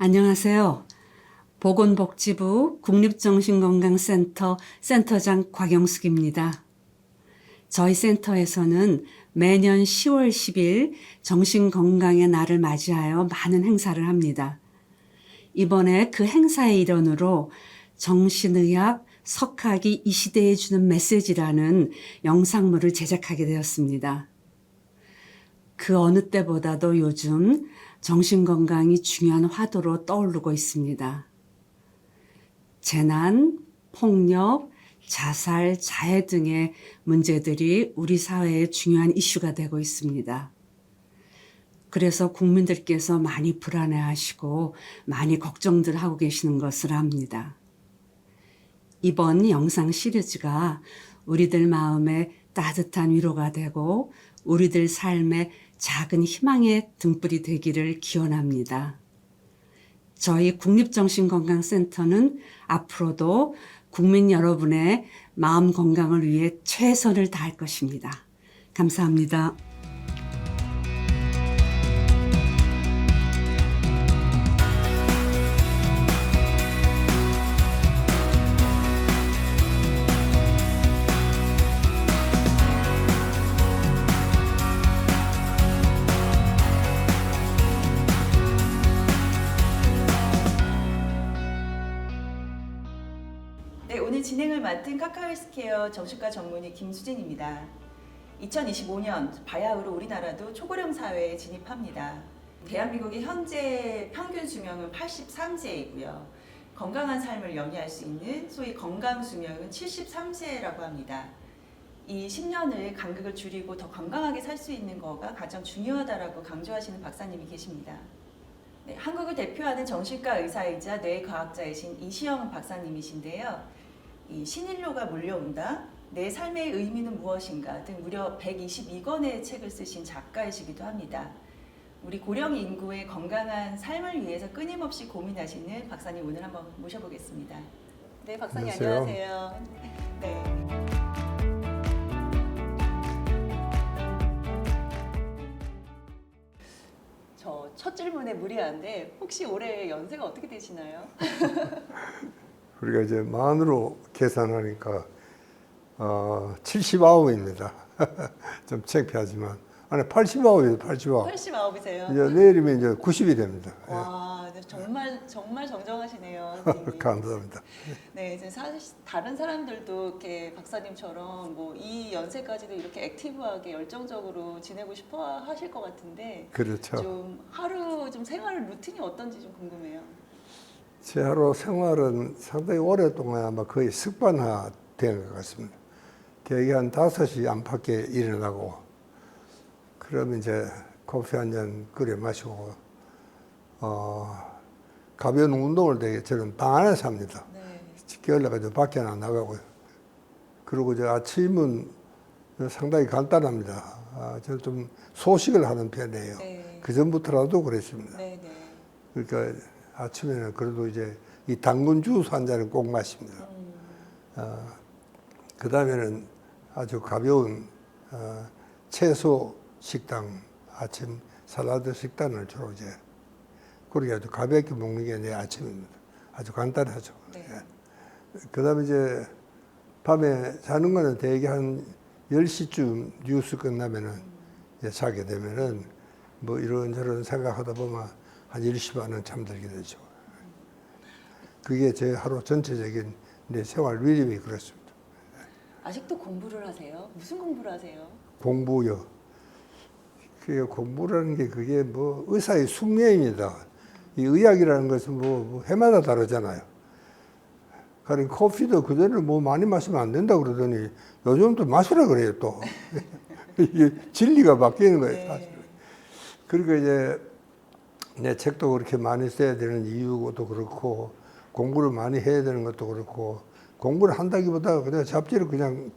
안녕하세요. 보건복지부 국립정신건강센터 센터장 곽영숙입니다. 저희 센터에서는 매년 10월 10일 정신건강의 날을 맞이하여 많은 행사를 합니다. 이번에 그 행사의 일환으로 정신의학 석학이 이 시대에 주는 메시지라는 영상물을 제작하게 되었습니다. 그 어느 때보다도 요즘 정신건강이 중요한 화두로 떠오르고 있습니다. 재난, 폭력, 자살, 자해 등의 문제들이 우리 사회의 중요한 이슈가 되고 있습니다. 그래서 국민들께서 많이 불안해하시고 많이 걱정들 하고 계시는 것을 압니다. 이번 영상 시리즈가 우리들 마음에 따뜻한 위로가 되고 우리들 삶에 작은 희망의 등불이 되기를 기원합니다. 저희 국립정신건강센터는 앞으로도 국민 여러분의 마음 건강을 위해 최선을 다할 것입니다. 감사합니다. 네, 오늘 진행을 맡은 카카오헬스케어 정신과 전문의 김수진입니다. 2025년 바야흐로 우리나라도 초고령 사회에 진입합니다. 대한민국의 현재 평균 수명은 83세이고요. 건강한 삶을 영위할 수 있는 소위 건강 수명은 73세라고 합니다. 이 10년을 간극을 줄이고 더 건강하게 살 수 있는 거가 가장 중요하다라고 강조하시는 박사님이 계십니다. 네, 한국을 대표하는 정신과 의사이자 뇌과학자이신 이시영 박사님이신데요. 이 신인류가 몰려온다, 내 삶의 의미는 무엇인가 등 무려 122권의 책을 쓰신 작가이시기도 합니다. 우리 고령 인구의 건강한 삶을 위해서 끊임없이 고민하시는 박사님 오늘 한번 모셔보겠습니다. 네, 박사님 안녕하세요. 네. 저 첫 질문에 무리한데 혹시 올해 연세가 어떻게 되시나요? 우리가 이제 만으로 계산하니까 79입니다. 좀 창피하지만 아니 89이에요. 89. 89이세요. 이제 내일이면 이제 90이 됩니다. 와, 정말 정정하시네요. 선생님. 감사합니다. 네, 이제 사실 다른 사람들도 이렇게 박사님처럼 뭐 이 연세까지도 이렇게 액티브하게 열정적으로 지내고 싶어 하실 것 같은데 그렇죠. 좀 하루 좀 생활 루틴이 어떤지 좀 궁금해요. 제 하루 생활은 상당히 오랫동안 아마 거의 습관화된 것 같습니다. 대개 한 5시 안팎에 일어나고 그러면 이제 커피 한 잔 끓여 마시고 가벼운 운동을 되게 저는 방 안에서 합니다. 네. 집게 올라가지고 밖에는 안 나가고요. 그리고 저 아침은 상당히 간단합니다. 저는 좀 소식을 하는 편이에요. 네. 그 전부터라도 그랬습니다. 네, 네. 그러니까 아침에는 그래도 이제 이 당근 주스 한 잔을 꼭 마십니다. 그 다음에는 아주 가벼운 채소 식당, 아침 샐러드 식단을 주로 이제 그렇게 아주 가볍게 먹는 게 내 아침입니다. 아주 간단하죠. 네. 그 다음에 이제 밤에 자는 거는 대개 한 10시쯤 뉴스 끝나면은 이제 자게 되면은 뭐 이런저런 생각하다 보면 한 10시 반은 잠들게 되죠. 그게 제 하루 전체적인 내 생활 리듬이 그렇습니다. 아직도 공부를 하세요? 무슨 공부를 하세요? 공부요. 그게 공부라는 게 그게 뭐 의사의 숙명입니다. 이 의학이라는 것은 뭐 해마다 다르잖아요. 그러니까 커피도 그전에 뭐 많이 마시면 안 된다 그러더니 요즘 또 마시라 그래요 또. 이게 진리가 바뀌는 거예요. 사실. 그러니까 이제 내 책도 그렇게 많이 써야 되는 이유도 그렇고 공부를 많이 해야 되는 것도 그렇고 공부를 한다기보다 그냥 잡지를 그냥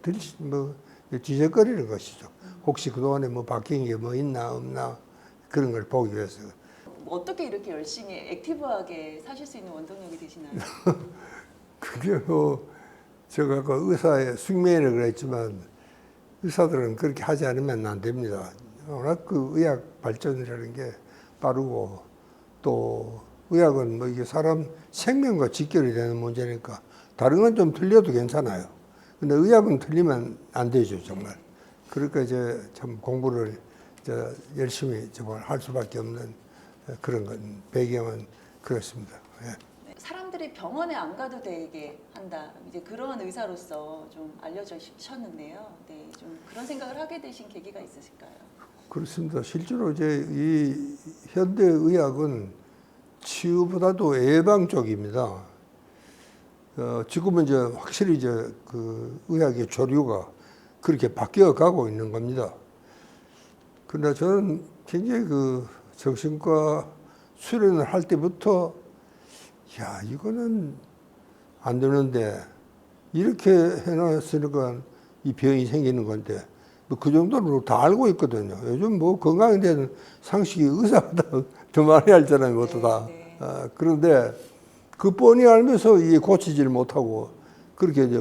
뒤적거리는 것이죠. 혹시 그동안에 뭐 바뀐 게 뭐 있나 없나 그런 걸 보기 위해서. 어떻게 이렇게 열심히 액티브하게 사실 수 있는 원동력이 되시나요? 그게 뭐 제가 아까 의사의 숙명이라고 그랬지만 의사들은 그렇게 하지 않으면 안 됩니다. 워낙 그 의학 발전이라는 게 빠르고 또 의학은 뭐 이게 사람 생명과 직결이 되는 문제니까 다른 건 좀 틀려도 괜찮아요. 근데 의학은 틀리면 안 되죠, 정말. 그러니까 이제 참 공부를 열심히 정말 할 수밖에 없는 그런 건 배경은 그렇습니다. 예. 네, 사람들이 병원에 안 가도 되게 한다. 이제 그런 의사로서 좀 알려주셨는데요. 네, 좀 그런 생각을 하게 되신 계기가 있으실까요? 그렇습니다. 실제로 이제 이 현대 의학은 치유보다도 예방 쪽입니다. 지금은 이제 확실히 이제 그 의학의 조류가 그렇게 바뀌어 가고 있는 겁니다. 그러나 저는 굉장히 그 정신과 수련을 할 때부터 야, 이거는 안 되는데 이렇게 해놨으니까 이 병이 생기는 건데 뭐 그 정도로 다 알고 있거든요. 요즘 뭐 건강에 대한 상식이 의사보다 더 많이 알잖아요, 그것도 다. 네. 그런데 그 뻔히 알면서 이게 고치지를 못하고 그렇게 이제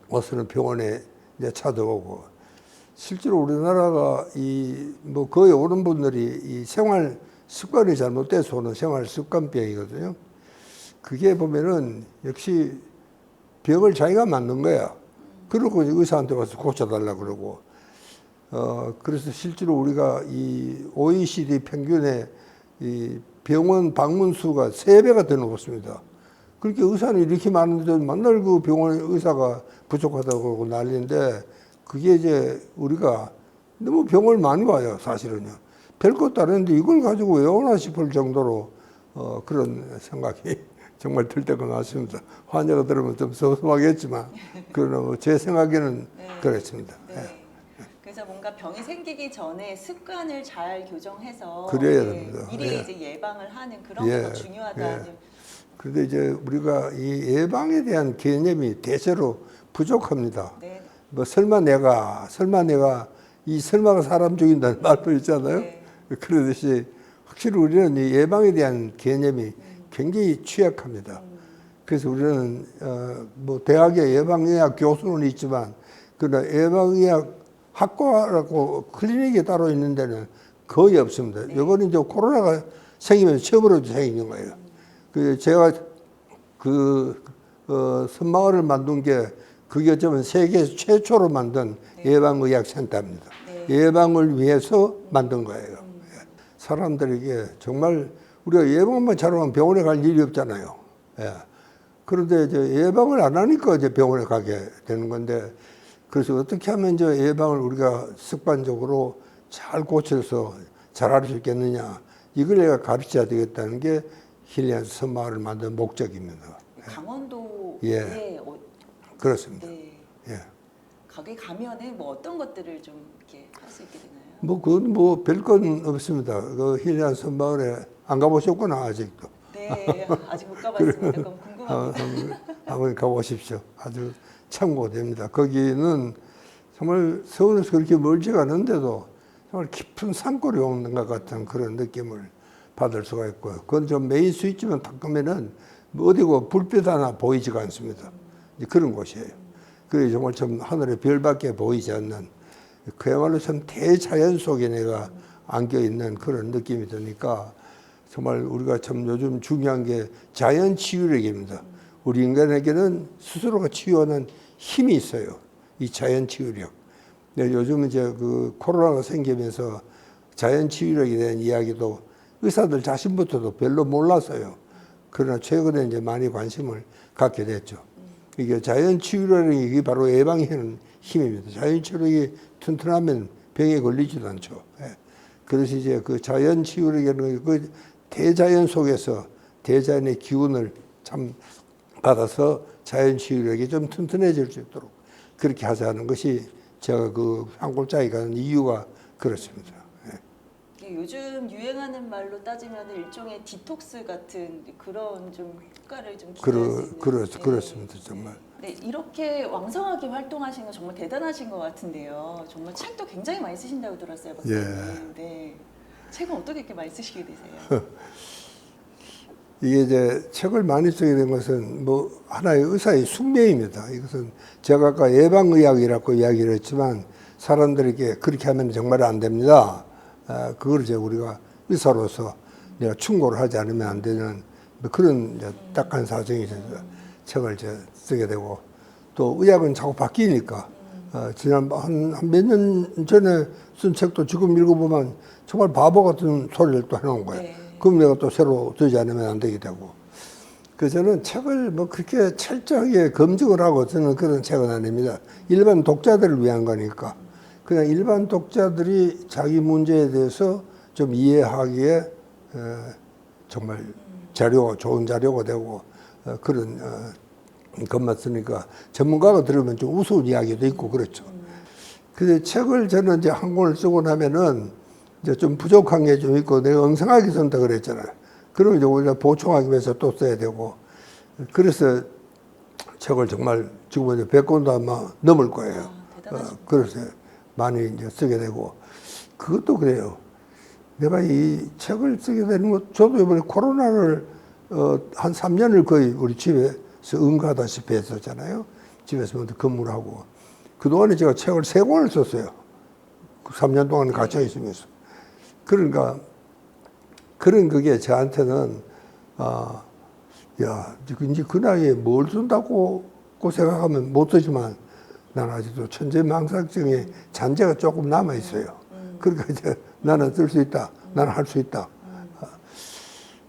와서는 병원에 이제 찾아오고 실제로 우리나라가 이 뭐 거의 오는 분들이 이 생활 습관이 잘못돼서 오는 생활 습관병이거든요. 그게 보면은 역시 병을 자기가 만든 거야. 그러고 의사한테 가서 고쳐달라 그러고. 그래서 실제로 우리가 이 OECD 평균의 이 병원 방문 수가 3배가 더 높습니다. 그렇게 의사는 이렇게 많은데 맨날 그 병원 의사가 부족하다고 그러고 난리인데 그게 이제 우리가 너무 병을 많이 와요, 사실은요. 별것도 아닌데 이걸 가지고 왜 오나 싶을 정도로 그런 생각이 정말 들 때가 많습니다. 환자가 들으면 좀 섭섭하겠지만 그러나 제 생각에는 네. 그렇습니다. 네. 그래서 뭔가 병이 생기기 전에 습관을 잘 교정해서 그래야 네, 됩니다. 미리 예. 이제 예방을 하는 그런 예. 게 더 중요하다. 예. 그런데 이제 우리가 이 예방에 대한 개념이 대체로 부족합니다. 네. 뭐 설마 내가 이 설마가 사람 죽인다는 말도 있잖아요. 네. 그러듯이 확실히 우리는 이 예방에 대한 개념이 굉장히 취약합니다. 그래서 우리는 뭐 대학에 예방의학 교수는 있지만 그러나 예방의학 학과라고 클리닉이 따로 있는 데는 거의 없습니다. 네. 이거는 이제 코로나가 생기면서 처음으로 생긴 거예요. 그 제가 선마을을 만든 게 그게 어쩌면 세계 최초로 만든 네. 예방의학센터입니다. 네. 예방을 위해서 만든 거예요. 사람들에게 정말 우리가 예방만 잘하면 병원에 갈 일이 없잖아요. 예. 그런데 이제 예방을 안 하니까 이제 병원에 가게 되는 건데 그래서 어떻게 하면 이제 예방을 우리가 습관적으로 잘 고쳐서 잘할 수 있겠느냐 이걸 내가 가르쳐야 되겠다는 게 힐리안 선마을을 만든 목적입니다. 강원도에 예. 그렇습니다. 네. 예. 거기 가면은 뭐 어떤 것들을 좀 이렇게 할 수 있게 되나요? 뭐 그건 뭐 별건 없습니다. 그 힐리안 선마을에 안 가보셨구나 아직도. 네, 아직 못 가봤습니다. 그럼 궁금합니다. 한번 가보십시오. 아주 참고됩니다. 거기는 정말 서울에서 그렇게 멀지가 않은데도 정말 깊은 산골이 오는 것 같은 그런 느낌을 받을 수가 있고요. 그건 좀 메인 스위치만 탁 끄면은 뭐 어디고 불빛 하나 보이지가 않습니다. 이제 그런 곳이에요. 그래 정말 좀 하늘에 별밖에 보이지 않는 그야말로 참 대자연 속에 내가 안겨 있는 그런 느낌이 드니까 정말 우리가 참 요즘 중요한 게 자연 치유력입니다. 우리 인간에게는 스스로가 치유하는 힘이 있어요. 이 자연 치유력. 근데 요즘 이제 그 코로나가 생기면서 자연 치유력에 대한 이야기도 의사들 자신부터도 별로 몰랐어요. 그러나 최근에 이제 많이 관심을 갖게 됐죠. 이게 자연 치유력이 이게 바로 예방하는 힘입니다. 자연 치유력이 튼튼하면 병에 걸리지도 않죠. 예. 그래서 이제 그 자연 치유력이라는 그 대자연 속에서 대자연의 기운을 참 받아서 자연 치유력이 좀 튼튼해질 수 있도록 그렇게 하자는 것이 제가 그 한 골짜기 가는 이유가 그렇습니다. 예. 요즘 유행하는 말로 따지면 일종의 디톡스 같은 그런 좀 효과를 좀 기대할 수 있는. 그렇습니다. 정말. 네, 이렇게 왕성하게 활동하시는 거 정말 대단하신 것 같은데요. 정말 책도 굉장히 많이 쓰신다고 들었어요, 박사님. 예. 네. 책은 어떻게 이렇게 많이 쓰시게 되세요? 이게 이제 책을 많이 쓰게 된 것은 뭐 하나의 의사의 숙명입니다. 이것은 제가 아까 예방의학이라고 이야기를 했지만 사람들에게 그렇게 하면 정말 안 됩니다. 그걸 이제 우리가 의사로서 내가 충고를 하지 않으면 안 되는 뭐 그런 이제 딱한 사정이 있어서 책을 쓰게 되고 또 의학은 자꾸 바뀌니까 지난 한 몇 년 전에 쓴 책도 지금 읽어보면 정말 바보 같은 소리를 또 해놓은 거예요. 네. 그럼 내가 또 새로 쓰지 않으면 안 되게 되고. 그래서 저는 책을 뭐 그렇게 철저하게 검증을 하고 저는 그런 책은 아닙니다. 일반 독자들을 위한 거니까. 그냥 일반 독자들이 자기 문제에 대해서 좀 이해하기에 정말 좋은 자료가 되고 그런 것만 쓰니까 전문가가 들으면 좀 우스운 이야기도 있고 그렇죠. 근데 책을 저는 이제 한 권을 쓰고 나면은 이제 좀 부족한 게 좀 있고 내가 엉성하게 쓴다 그랬잖아요. 그러면 이제 우리가 보충하기 위해서 또 써야 되고 그래서 책을 정말 지금 이제 100권도 아마 넘을 거예요. 그래서 많이 이제 쓰게 되고 그것도 그래요. 내가 이 책을 쓰게 되는 것 저도 이번에 코로나를 한 3년을 거의 우리 집에서 응가하다시피 했었잖아요. 집에서 먼저 근무를 하고 그동안에 제가 책을 3권을 썼어요. 그 3년 동안 갇혀 있으면서. 그러니까 그런 그게 저한테는 야 이제 그 나이에 뭘 쓴다고 생각하면 못 쓰지만 나는 아직도 천재망상증에 잔재가 조금 남아 있어요. 그러니까 이제 나는 쓸 수 있다. 나는 할 수 있다.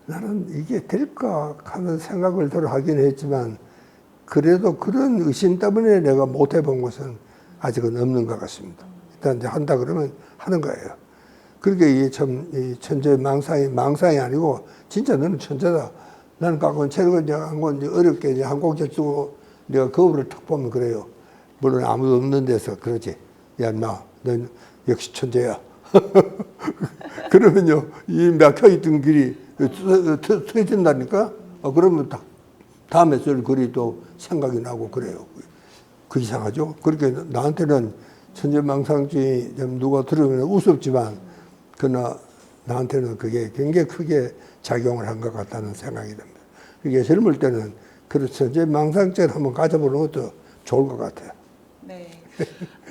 나는 이게 될까 하는 생각을 덜 하긴 했지만 그래도 그런 의심 때문에 내가 못 해본 것은 아직은 없는 것 같습니다. 일단 이제 한다 그러면 하는 거예요. 그러니까 이게 참 이 천재 망상이 아니고 진짜 너는 천재다. 나는 가끔 책을 이제 한 권 어렵게 이제 한 곡씩 쓰고 내가 거울을 탁 보면 그래요. 물론 아무도 없는 데서 그러지. 야, 넌 역시 천재야. 그러면요, 이 막혀있던 길이 트여진다니까? 그러면 다음에 쓸 글이 또 생각이 나고 그래요. 그 이상하죠? 그렇게 나한테는 천재망상주의 누가 들으면 우습지만, 그러나 나한테는 그게 굉장히 크게 작용을 한 것 같다는 생각이 듭니다. 그게 젊을 때는 그런 천재망상증을 한번 가져보는 것도 좋을 것 같아요. 네.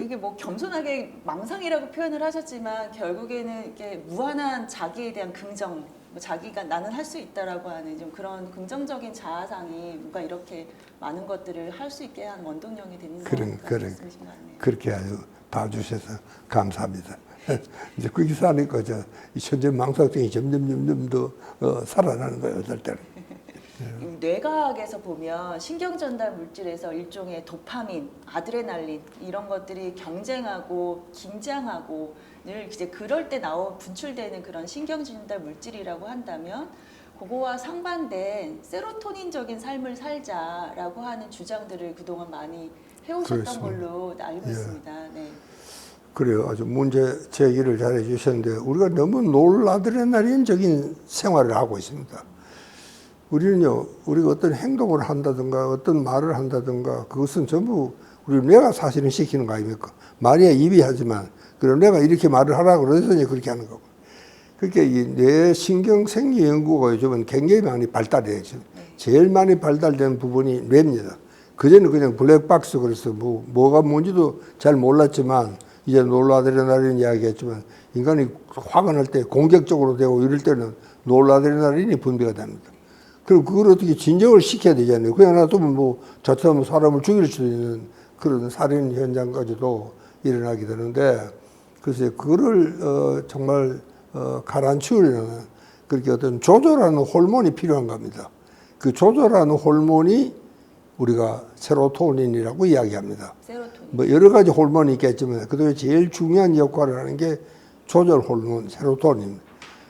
이게 뭐 겸손하게 망상이라고 표현을 하셨지만 결국에는 이게 무한한 자기에 대한 긍정, 뭐 자기가 나는 할 수 있다라고 하는 좀 그런 긍정적인 자아상이 뭔가 이렇게 많은 것들을 할 수 있게 한 원동력이 되는 말씀이신 것 같네요. 그렇게 아주 봐주셔서 감사합니다. 이제 거기 사니까 이 천재망상증이 점점 더 살아나는 거예요, 어떨 때는. 뇌과학에서 보면 신경전달 물질에서 일종의 도파민, 아드레날린 이런 것들이 경쟁하고 긴장하고 늘 이제 그럴 때 분출되는 그런 신경전달 물질이라고 한다면 그거와 상반된 세로토닌적인 삶을 살자라고 하는 주장들을 그동안 많이 해오셨던 그렇습니다. 걸로 알고 예. 있습니다. 네. 그래요. 아주 문제 제기를 잘 해주셨는데 우리가 너무 놀아드레날린적인 생활을 하고 있습니다. 우리는요, 우리가 어떤 행동을 한다든가 어떤 말을 한다든가 그것은 전부 우리 뇌가 사실은 시키는 거 아닙니까? 말이야 입이 하지만 그럼 내가 이렇게 말을 하라고 그래서 이제 그렇게 하는 거고. 그러니까 이 뇌 신경 생리 연구가 요즘은 굉장히 많이 발달이 되죠. 제일 많이 발달된 부분이 뇌입니다. 그전에는 그냥 블랙박스 그래서 뭐가 뭔지도 잘 몰랐지만 이제 놀라드레날린 이야기했지만 인간이 화가 날 때 공격적으로 되고 이럴 때는 놀라드레날린이 분비가 됩니다. 그리고 그걸 어떻게 진정을 시켜야 되잖아요. 그냥 놔두면 저처럼 사람을 죽일 수 있는 그런 살인 현장까지도 일어나게 되는데, 그래서 그거를 정말 가라앉히려는 그렇게 어떤 조절하는 호르몬이 필요한 겁니다. 그 조절하는 호르몬이 우리가 세로토닌이라고 이야기합니다. 세로토닌. 뭐 여러 가지 호르몬이 있겠지만 그중에 제일 중요한 역할을 하는 게 조절 호르몬 세로토닌.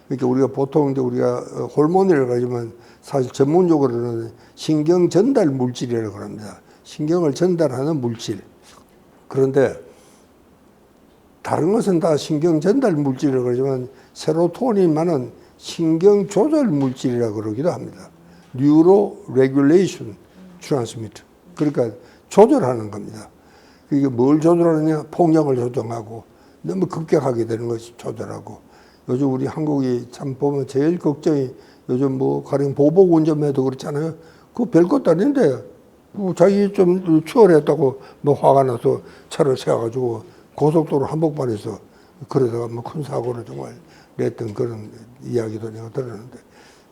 그러니까 우리가 보통 이제 우리가 호르몬이라고 하지만 사실 전문적으로는 신경 전달 물질이라고 합니다. 신경을 전달하는 물질. 그런데 다른 것은 다 신경 전달 물질이라고 하지만 세로토닌만은 신경 조절 물질이라고 그러기도 합니다. 뉴로 레귤레이션 트랜스미터. 그러니까 조절하는 겁니다. 이게 뭘 조절하느냐? 폭력을 조정하고 너무 급격하게 되는 것이 조절하고. 요즘 우리 한국이 참 보면 제일 걱정이 요즘 가령 보복 운전해도 그렇잖아요. 그거 별것도 아닌데 자기 좀 추월했다고 화가 나서 차를 세워가지고 고속도로 한복판에서 그러다가 큰 사고를 정말 냈던 그런 이야기도 내가 들었는데,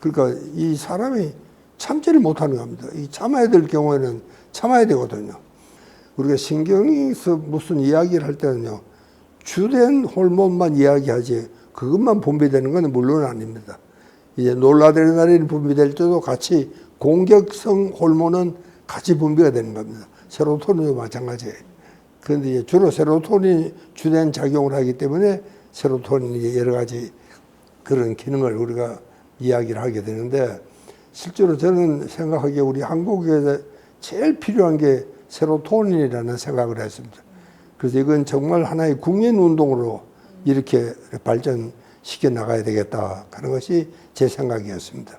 그러니까 이 사람이 참지를 못하는 겁니다. 이 참아야 될 경우에는 참아야 되거든요. 우리가 신경에서 무슨 이야기를 할 때는요, 주된 호르몬만 이야기하지 그것만 분비되는 건 물론 아닙니다. 이제 노르아드레날린이 분비될 때도 같이 공격성 호르몬은 같이 분비가 되는 겁니다. 세로토닌도 마찬가지예요. 그런데 이제 주로 세로토닌이 주된 작용을 하기 때문에 세로토닌이 여러 가지 그런 기능을 우리가 이야기를 하게 되는데, 실제로 저는 생각하기에 우리 한국에 제일 필요한 게 세로토닌이라는 생각을 했습니다. 그래서 이건 정말 하나의 국민 운동으로 이렇게 발전시켜 나가야 되겠다 하는 것이 제 생각이었습니다.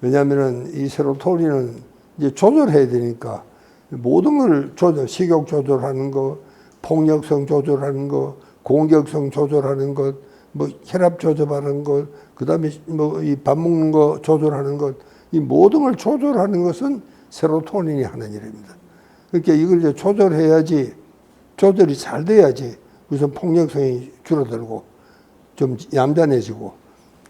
왜냐하면 이 세로토닌은 이제 조절해야 되니까 모든 걸 조절, 식욕 조절하는 거, 폭력성 조절하는 거, 공격성 조절하는 것, 뭐 혈압 조절하는 것, 그다음에 뭐 이 밥 먹는 거 조절하는 것, 이 모든 걸 조절하는 것은 세로토닌이 하는 일입니다. 그러니까 이걸 이제 조절해야지, 조절이 잘 돼야지 우선 폭력성이 줄어들고 좀 얌전해지고,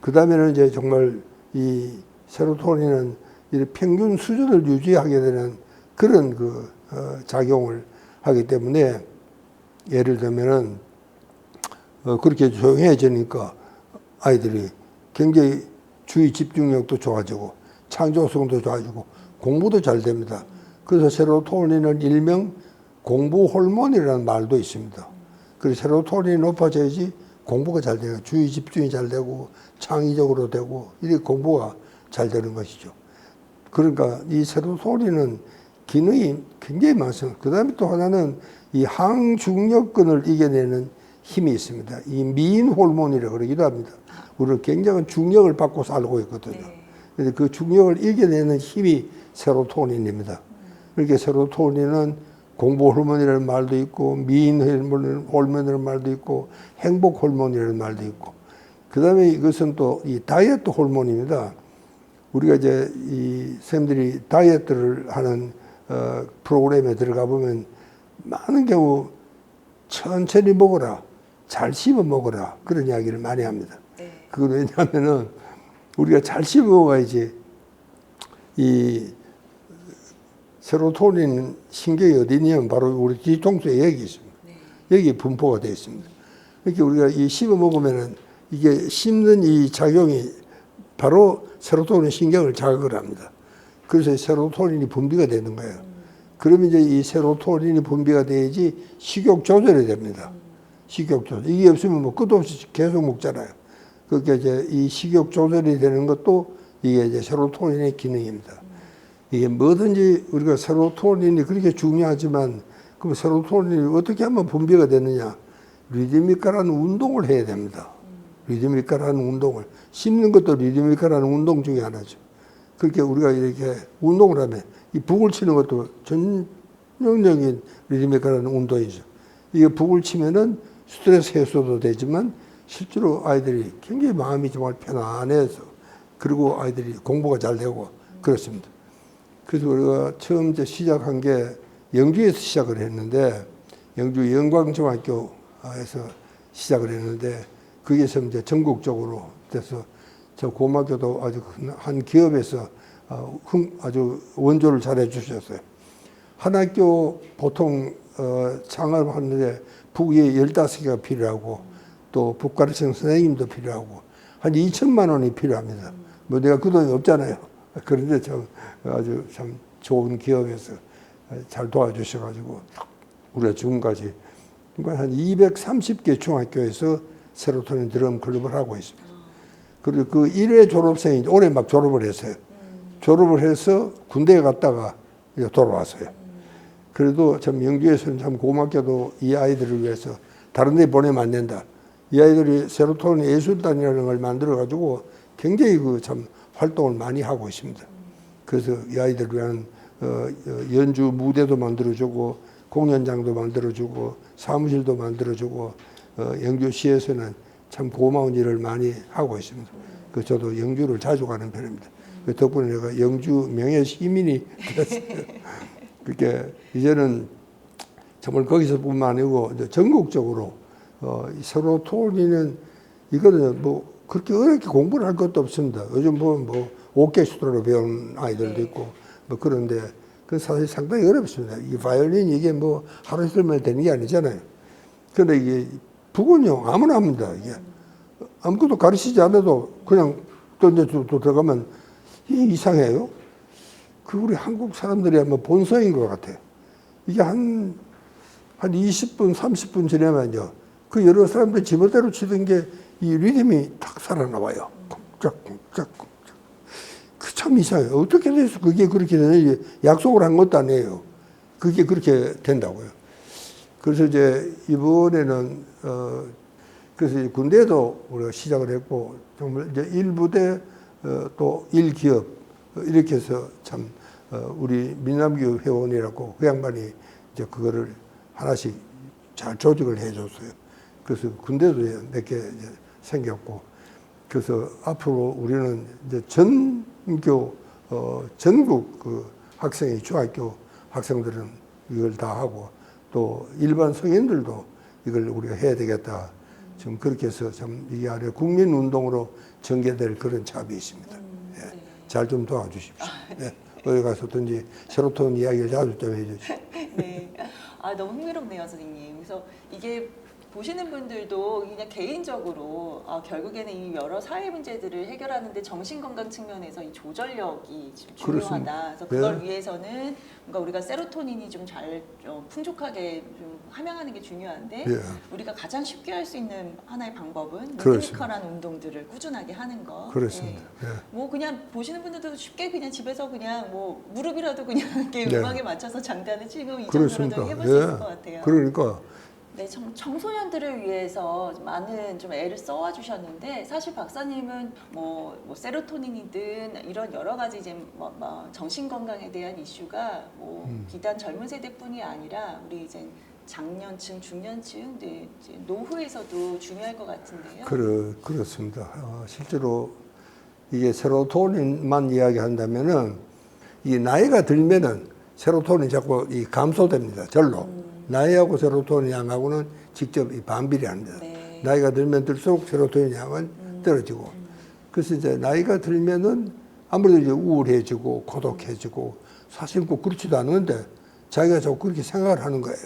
그다음에는 이제 정말 이 세로토닌은 이 평균 수준을 유지하게 되는 그런 작용을 하기 때문에, 예를 들면은 그렇게 조용해지니까 아이들이 굉장히 주의 집중력도 좋아지고 창조성도 좋아지고 공부도 잘 됩니다. 그래서 세로토닌은 일명 공부 호르몬이라는 말도 있습니다. 그래서 세로토닌이 높아져야지 공부가 잘 되고 주의 집중이 잘 되고 창의적으로 되고 이렇게 공부가 잘 되는 것이죠. 그러니까 이 세로토닌은 기능이 굉장히 많습니다. 그 다음에 또 하나는 이 항중력근을 이겨내는 힘이 있습니다. 이 미인 호르몬이라고 그러기도 합니다. 우리는 굉장한 중력을 받고 살고 있거든요. 그런데 그 중력을 이겨내는 힘이 세로토닌입니다. 그렇게 세로토닌은 공부 호르몬이라는 말도 있고, 미인 호르몬이라는 말도 있고, 행복 호르몬이라는 말도 있고, 그 다음에 이것은 또 이 다이어트 호르몬입니다. 우리가 이제 이 선생님들이 다이어트를 하는 프로그램에 들어가 보면 많은 경우 천천히 먹어라, 잘 씹어 먹어라, 그런 이야기를 많이 합니다. 네. 그건 왜냐하면은 우리가 잘 씹어 먹어야지 이 세로토닌 신경이 어디 있냐면 바로 우리 뒤통수에 여기 있습니다. 네. 여기 분포가 되어 있습니다. 이렇게 우리가 이 씹어 먹으면은 이게 씹는 이 작용이 바로 세로토닌 신경을 자극을 합니다. 그래서 세로토닌이 분비가 되는 거예요. 그러면 이제 이 세로토닌이 분비가 돼야지 식욕 조절이 됩니다. 식욕 조절. 이게 없으면 뭐 끝도 없이 계속 먹잖아요. 그러니까 이제 이 식욕 조절이 되는 것도 이게 이제 세로토닌의 기능입니다. 이게 뭐든지 우리가 세로토닌이 그렇게 중요하지만, 그럼 세로토닌이 어떻게 하면 분비가 되느냐? 리드미컬한 운동을 해야 됩니다. 리드미컬한 운동을. 씹는 것도 리드미컬한 운동 중에 하나죠. 그렇게 우리가 이렇게 운동을 하면, 이 북을 치는 것도 전형적인 리드미컬한 운동이죠. 이게 북을 치면은 스트레스 해소도 되지만, 실제로 아이들이 굉장히 마음이 정말 편안해서, 그리고 아이들이 공부가 잘 되고 그렇습니다. 그래서 우리가 처음 이제 시작한 게 영주에서 시작을 했는데, 영주 영광중학교에서 시작을 했는데, 거기에서 이제 전국적으로 돼서 저 고등학교도 아주 한 기업에서 아주 원조를 잘 해주셨어요. 한 학교 보통 창업하는데 북에 15개가 필요하고, 또 북가르치는 선생님도 필요하고, 한 2천만 원이 필요합니다. 뭐 내가 그 돈이 없잖아요. 그런데 참 아주 참 좋은 기업에서 잘 도와주셔가지고 우리가 지금까지 한 230개 중학교에서 세로토닌 드럼 클럽을 하고 있습니다. 그리고 그 1회 졸업생이 올해 막 졸업을 했어요. 졸업을 해서 군대에 갔다가 이제 돌아왔어요. 그래도 참 영주에서는 참 고맙게도 이 아이들을 위해서 다른 데 보내면 안 된다. 이 아이들이 세로토닌 예술단이라는 걸 만들어가지고 굉장히 참 활동을 많이 하고 있습니다. 그래서 이 아이들을 위한 연주 무대도 만들어주고, 공연장도 만들어주고, 사무실도 만들어주고, 영주시에서는 참 고마운 일을 많이 하고 있습니다. 그 저도 영주를 자주 가는 편입니다. 그 덕분에 내가 영주 명예 시민이 됐어요. 그렇게 이제는 정말 거기서뿐만 아니고 이제 전국적으로 세로토닌은 이거는 뭐 그렇게 어렵게 공부를 할 것도 없습니다. 요즘 보면 뭐 오케스트라로 배우는 아이들도 네. 있고 뭐 그런데 그 사실 상당히 어렵습니다. 이 바이올린 이게 뭐 하루 이틀만 되는 게 아니잖아요. 그런데 이게 북은요 아무나 합니다. 이게 아무것도 가르치지 않아도 그냥 또 이제 또 들어가면 이게 이상해요. 그 우리 한국 사람들이 아마 본성인 것 같아요. 이게 한 20분, 30분 지나면요. 그 여러 사람들 지멋대로 치던 게 이 리듬이 탁 살아나와요. 쿵짝쿵짝쿵짝. 그 참 이상해요. 어떻게 돼서 그게 그렇게 되냐. 약속을 한 것도 아니에요. 그게 그렇게 된다고요. 그래서 이제 이번에는, 그래서 이제 군대도 우리가 시작을 했고, 정말 이제 일부대, 또 일기업, 이렇게 해서 참, 우리 민남기업 회원이라고 그 양반이 이제 그거를 하나씩 잘 조직을 해줬어요. 그래서 군대도 몇 개 생겼고, 그래서 앞으로 우리는 이제 전교, 전국 그 학생이 중학교 학생들은 이걸 다 하고, 또 일반 성인들도 이걸 우리가 해야 되겠다. 지금 그렇게 해서 참 이게 아래 국민운동으로 전개될 그런 차이 있습니다. 예. 잘 좀 도와주십시오. 네. 어디 가서든지 세로토닌 이야기를 자주 좀 해주십시오. 네. 아, 너무 흥미롭네요, 선생님. 그래서 이게 보시는 분들도 그냥 개인적으로 결국에는 이 여러 사회 문제들을 해결하는데 정신건강 측면에서 이 조절력이 좀 중요하다. 그래서 그걸 네. 위해서는 뭔가 우리가 세로토닌이 좀 잘 풍족하게 좀 함양하는 게 중요한데 예. 우리가 가장 쉽게 할 수 있는 하나의 방법은 그렇습니다. 리드미컬한 운동들을 꾸준하게 하는 거. 그렇습니다. 네. 예. 뭐 그냥 보시는 분들도 쉽게 그냥 집에서 그냥 뭐 무릎이라도 그냥 이렇게 네. 음악에 맞춰서 장단을 치고 이 그렇습니다. 정도로도 해볼 수 예. 있을 것 같아요. 그러니까 네, 청소년들을 위해서 많은 좀 애를 써와 주셨는데 사실 박사님은 뭐 세로토닌이든 이런 여러 가지 이제 뭐 정신 건강에 대한 이슈가 뭐 비단 젊은 세대뿐이 아니라 우리 이제 장년층, 중년층, 네, 이제 노후에서도 중요할 것 같은데요. 그렇습니다. 실제로 이게 세로토닌만 이야기한다면은 이 나이가 들면은 세로토닌이 자꾸 이 감소됩니다. 절로. 나이하고 세로토닌 양하고는 직접 이 반비례 합니다. 네. 나이가 들면 들수록 세로토닌 양은 떨어지고. 그래서 이제 나이가 들면은 아무래도 이제 우울해지고 고독해지고 사실 꼭 그렇지도 않은데 자기가 자꾸 그렇게 생각을 하는 거예요.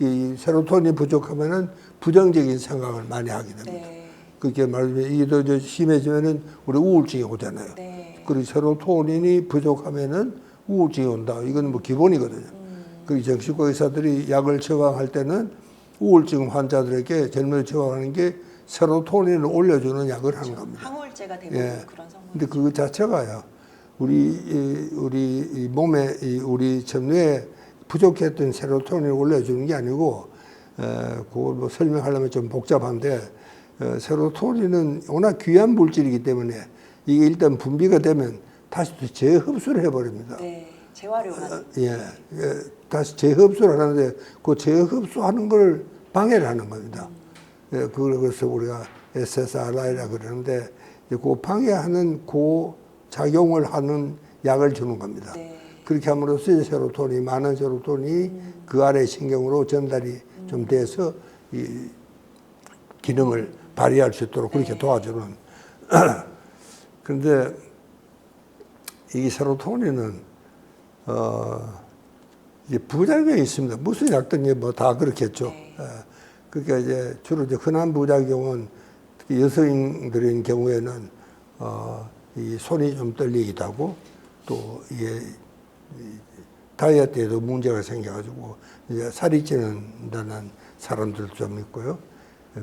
이 세로토닌이 부족하면은 부정적인 생각을 많이 하게 됩니다. 네. 그렇게 말하면 이게 더 심해지면은 우리 우울증이 오잖아요. 네. 그리고 세로토닌이 부족하면은 우울증이 온다. 이건 뭐 기본이거든요. 그 정신과 의사들이 약을 처방할 때는 우울증 환자들에게 제일 처방하는 게 세로토닌을 올려주는 약을 하는 겁니다. 항우울제가 대부분 예. 그런 성분. 근데 그거 자체가요. 우리 이 몸에 우리 전뇌에 부족했던 세로토닌을 올려주는 게 아니고, 그걸 뭐 설명하려면 좀 복잡한데, 세로토닌은 워낙 귀한 물질이기 때문에 이게 일단 분비가 되면 다시 또 재흡수를 해버립니다. 네, 재활용하는. 예, 다시 재흡수를 하는데 그 재흡수하는 걸 방해를 하는 겁니다. 예, 그래서 우리가 SSRI라 그러는데 그 방해하는 그 작용을 하는 약을 주는 겁니다. 네. 그렇게 함으로써 세로토닌이 많은 세로토닌이 그 아래 신경으로 전달이 좀 돼서 이 기능을 발휘할 수 있도록 그렇게 도와주는. 그런데 이 세로토닌은 이제 부작용이 있습니다. 무슨 약든 뭐 다 그렇겠죠. 네. 그러니까 이제 주로 이제 흔한 부작용은 특히 여성들인 경우에는 이 손이 좀 떨리기도 하고 또 이게 다이어트에도 문제가 생겨가지고 이제 살이 찌는다는 사람들도 좀 있고요.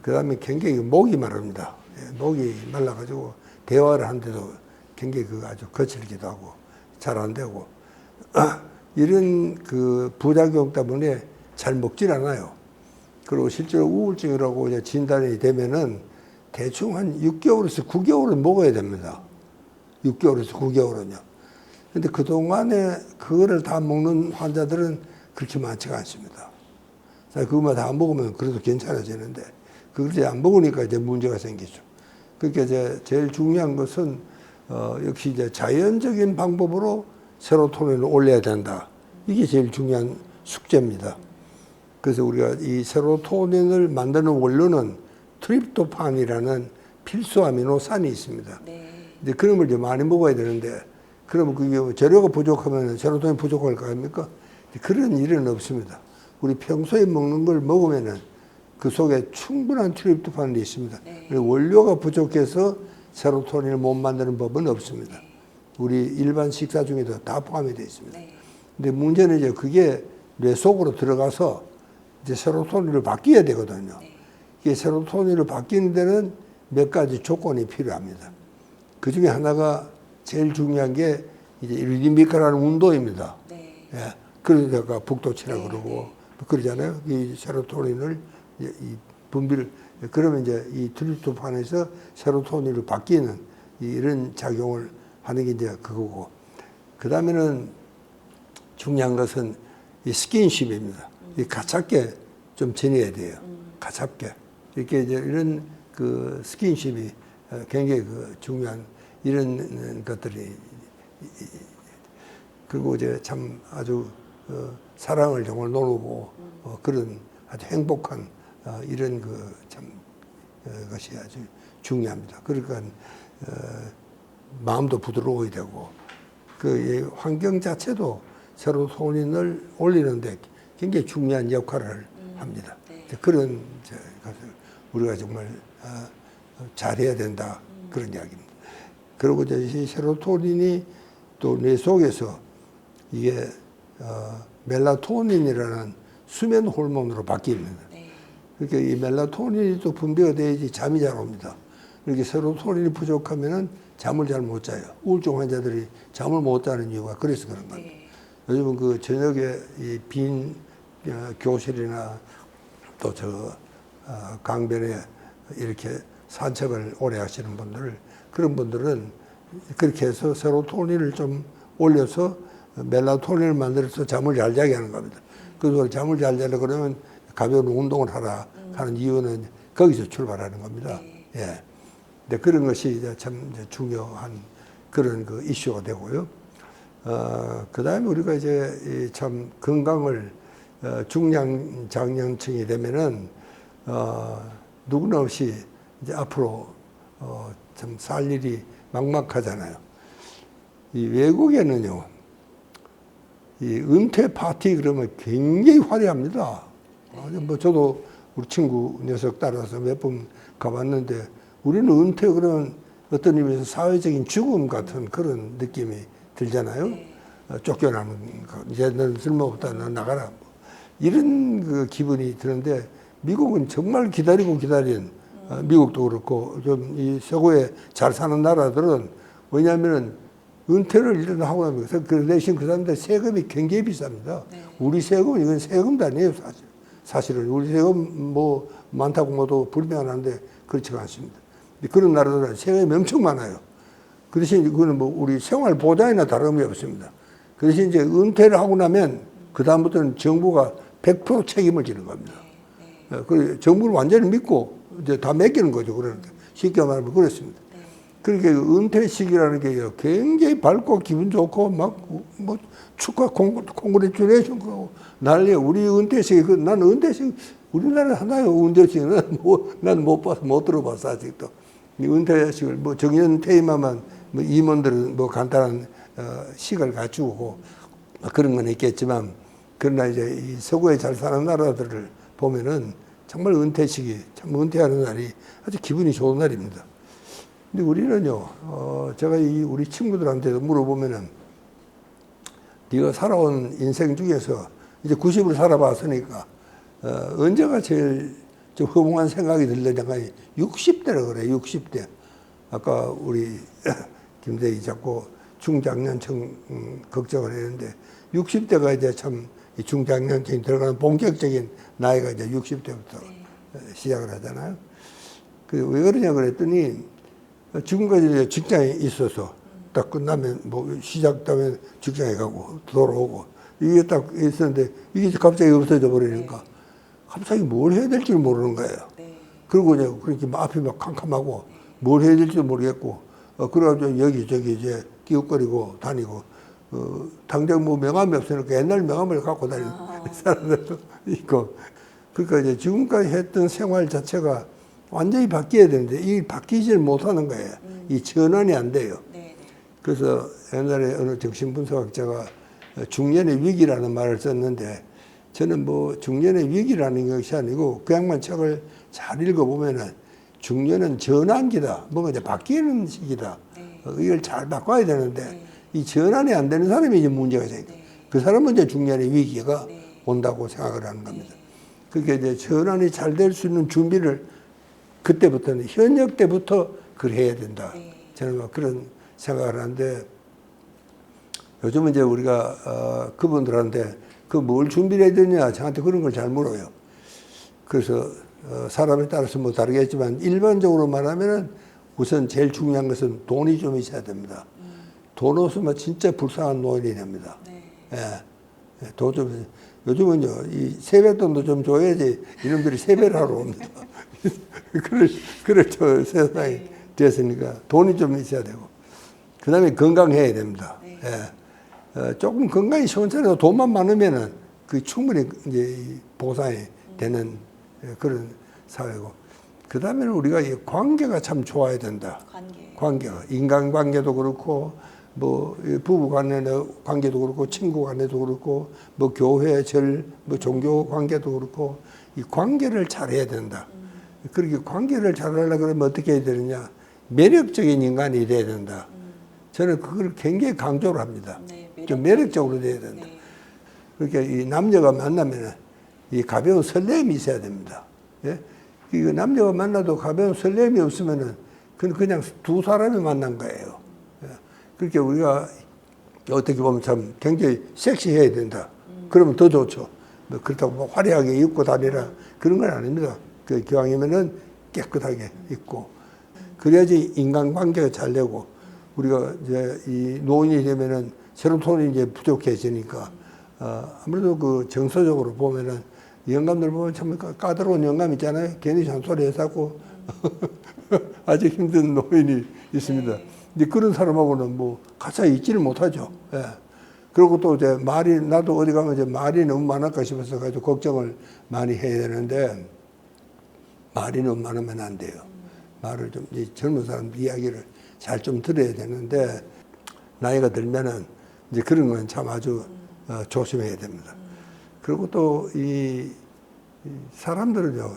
그다음에 굉장히 목이 마릅니다. 목이 말라가지고 대화를 하는데도 굉장히 그 아주 거칠기도 하고 잘 안 되고 이런 그 부작용 때문에 잘 먹질 않아요. 그리고 실제로 우울증이라고 이제 진단이 되면은 대충 한 6개월에서 9개월은 먹어야 됩니다. 6개월에서 9개월은요. 근데 그동안에 그거를 다 먹는 환자들은 그렇게 많지가 않습니다. 그것만 다 먹으면 그래도 괜찮아지는데 그걸 이제 안 먹으니까 이제 문제가 생기죠. 그러니까 이제 제일 중요한 것은 역시 이제 자연적인 방법으로 세로토닌을 올려야 된다. 이게 제일 중요한 숙제입니다. 그래서 우리가 이 세로토닌을 만드는 원료는 트립토판이라는 필수 아미노산이 있습니다. 네. 이제 그런 걸 이제 많이 먹어야 되는데, 그러면 그게 재료가 부족하면 세로토닌 부족할 거 아닙니까? 그런 일은 없습니다. 우리 평소에 먹는 걸 먹으면은 그 속에 충분한 트립토판이 있습니다. 네. 원료가 부족해서 세로토닌을 못 만드는 법은 없습니다. 우리 일반 식사 중에도 다 포함이 되어 있습니다. 네. 근데 문제는 이제 그게 뇌 속으로 들어가서 이제 세로토닌을 바뀌어야 되거든요. 네. 이게 세로토닌을 바뀌는 데는 몇 가지 조건이 필요합니다. 그 중에 하나가 제일 중요한 게 이제 리드미컬한 운동입니다. 네. 예. 그러다가 북도치라 네, 그러고 네. 그러잖아요. 이 세로토닌을 이 분비를 그러면 이제 이 트립토판에서 세로토닌으로 바뀌는 이런 작용을 하는 게 이제 그거고. 그 다음에는 중요한 것은 이 스킨십입니다. 이 가깝게 좀 지내야 돼요. 가깝게. 이렇게 이제 이런 그 스킨십이 굉장히 그 중요한 이런 것들이 그리고 이제 참 아주 사랑을 정말 나누고 그런 아주 행복한 이런 그 참 것이 아주 중요합니다. 그러니까 마음도 부드러워야 되고 그 환경 자체도 세로토닌을 올리는데 굉장히 중요한 역할을 합니다. 네. 그런 것을 우리가 정말 잘해야 된다 그런 이야기입니다. 그리고 이제 이 세로토닌이 또 뇌 속에서 이게 멜라토닌이라는 수면 호르몬으로 바뀝니다. 네. 그러니까 이 멜라토닌이 또 분비가 돼야지 잠이 잘 옵니다. 이렇게 세로토닌이 부족하면은 잠을 잘 못 자요. 우울증 환자들이 잠을 못 자는 이유가 그래서 그런 겁니다. 네. 요즘은 그 저녁에 이 빈 교실이나 또 저 강변에 이렇게 산책을 오래 하시는 분들, 그런 분들은 그렇게 해서 세로토닌을 좀 올려서 멜라토닌을 만들어서 잠을 잘 자게 하는 겁니다. 그래서 잠을 잘 자려 그러면 가벼운 운동을 하라 하는 이유는 거기서 출발하는 겁니다. 네. 예. 근데 그런 것이 이제 참 이제 중요한 그런 그 이슈가 되고요. 그 다음에 우리가 이제 참 건강을 중량 장년층이 되면은 누구나 없이 이제 앞으로 참 살 일이 막막하잖아요. 이 외국에는요, 이 은퇴 파티 그러면 굉장히 화려합니다. 뭐 저도 우리 친구 녀석 따라서 몇 번 가봤는데 우리는 은퇴 그러면 어떤 의미에서 사회적인 죽음 같은 그런 느낌이 들잖아요. 네. 쫓겨나는 거. 이제 넌 쓸모없다. 넌 나가라. 이런 그 기분이 드는데 미국은 정말 기다리고 기다린 미국도 그렇고 좀 이 서구에 잘 사는 나라들은 왜냐하면은 은퇴를 일단 하고 나면 그 대신 그 사람들 세금이 굉장히 비쌉니다. 네. 우리 세금은 이건 세금도 아니에요, 사실. 사실은 우리 세금 뭐 많다고 뭐도 불명하는데 그렇지가 않습니다. 그런 나라들은 세금이 엄청 많아요. 그 대신 그거는 뭐 우리 생활 보장이나 다름이 없습니다. 그 대신 이제 은퇴를 하고 나면 그 다음부터는 정부가 100% 책임을 지는 겁니다. 그 정부를 완전히 믿고 이제 다 맡기는 거죠. 그러니까 쉽게 말하면 그렇습니다. 그러니까 은퇴식이라는 게 굉장히 밝고 기분 좋고 막 뭐 축하 콩그레츄레이션 그러고 난리야. 우리 은퇴식 난 은퇴식 우리나라에 하나요 은퇴식은 난 못 봐서 못 들어봤어 아직도. 이 은퇴식을 뭐 정년 퇴임하면 뭐 임원들은 뭐 간단한 식을 갖추고 그런 건 있겠지만 그러나 이제 이 서구에 잘 사는 나라들을 보면은 정말 은퇴식이 참 은퇴하는 날이 아주 기분이 좋은 날입니다. 근데 우리는요, 제가 이 우리 친구들한테도 물어보면은 네가 살아온 인생 중에서 이제 90을 살아봤으니까 언제가 제일 좀 허무한 생각이 들려니까 60대라 그래, 60대. 아까 우리 김대희 자꾸 중장년층 걱정을 했는데 60대가 이제 참 중장년층이 들어가는 본격적인 나이가 이제 60대부터 시작을 하잖아요. 왜 그러냐 그랬더니 지금까지 이제 직장에 있어서 딱 끝나면 뭐 시작되면 직장에 가고 돌아오고 이게 딱 있었는데 이게 갑자기 없어져 버리니까 갑자기 뭘 해야 될지 모르는 거예요. 그리고 이제 그렇게 앞이 막 캄캄하고 뭘 해야 될지 모르겠고 그래가지고 여기저기 이제 끼웃거리고 다니고 당장 뭐 명함이 없으니까 옛날 명함을 갖고 다니는 사람들도 있고 그러니까 이제 지금까지 했던 생활 자체가 완전히 바뀌어야 되는데 이 바뀌질 못하는 거예요. 이 전환이 안 돼요. 네, 네. 그래서 옛날에 어느 정신분석학자가 중년의 위기라는 말을 썼는데 저는 뭐 중년의 위기라는 것이 아니고 그 양반 책을 잘 읽어보면은 중년은 전환기다. 뭔가 이제 바뀌는 시기다. 네. 이걸 잘 바꿔야 되는데 네. 이 전환이 안 되는 사람이 이제 문제가 생겨. 네. 그 사람은 이제 중년의 위기가 네. 온다고 생각을 하는 겁니다. 네. 그게 이제 전환이 잘 될 수 있는 준비를 그때부터는 현역 때부터 그걸 해야 된다. 네. 저는 뭐 그런 생각을 하는데 요즘은 이제 우리가 그분들한테 그 뭘 준비를 해야 되냐 저한테 그런 걸 잘 물어요. 그래서 사람에 따라서 뭐 다르겠지만 일반적으로 말하면은 우선 제일 중요한 것은 돈이 좀 있어야 됩니다. 돈 없으면 진짜 불쌍한 노인이 됩니다. 네. 예. 돈 좀, 요즘은요, 이 세뱃돈도 좀 줘야지 이놈들이 세배를 하러 옵니다. 그럴 저 세상이 네. 됐으니까 돈이 좀 있어야 되고. 그 다음에 건강해야 됩니다. 네. 예. 조금 건강이 시원찮아도 돈만 많으면은 그 충분히 이제 보상이 되는 그런 사회고. 그 다음에는 우리가 이 관계가 참 좋아야 된다. 관계가. 인간관계도 그렇고, 뭐, 부부 관계도 그렇고, 친구 관계도 그렇고, 뭐, 교회, 뭐, 종교 관계도 그렇고, 이 관계를 잘해야 된다. 그렇게 관계를 잘하려고 그러면 어떻게 해야 되느냐. 매력적인 인간이 돼야 된다. 저는 그걸 굉장히 강조를 합니다. 네, 좀 매력적으로 돼야 된다. 네. 그러니까 이 남녀가 만나면은 이 가벼운 설렘이 있어야 됩니다. 예? 이거 남녀가 만나도 가벼운 설렘이 없으면은 그냥 두 사람이 만난 거예요. 예. 그렇게 우리가 어떻게 보면 참 굉장히 섹시해야 된다. 그러면 더 좋죠. 뭐 그렇다고 뭐 화려하게 입고 다니라 그런 건 아닙니다. 그 기왕이면은 깨끗하게 입고 그래야지 인간관계가 잘 되고 우리가 이제 이 노인이 되면은 세로토닌이 이제 부족해지니까 아무래도 그 정서적으로 보면은 영감들 보면 참 까다로운 영감 있잖아요. 괜히 잔소리 해서고 아주 힘든 노인이 있습니다. 네. 이제 그런 사람하고는 뭐 가까이 있지를 못하죠. 예. 그리고 또 이제 나도 어디 가면 이제 말이 너무 많을까 싶어서 가지고 걱정을 많이 해야 되는데 말이 너무 많으면 안 돼요. 말을 좀, 이 젊은 사람들 이야기를 잘 좀 들어야 되는데 나이가 들면은 이제 그런 건 참 아주 조심해야 됩니다. 그리고 또 이 사람들은요,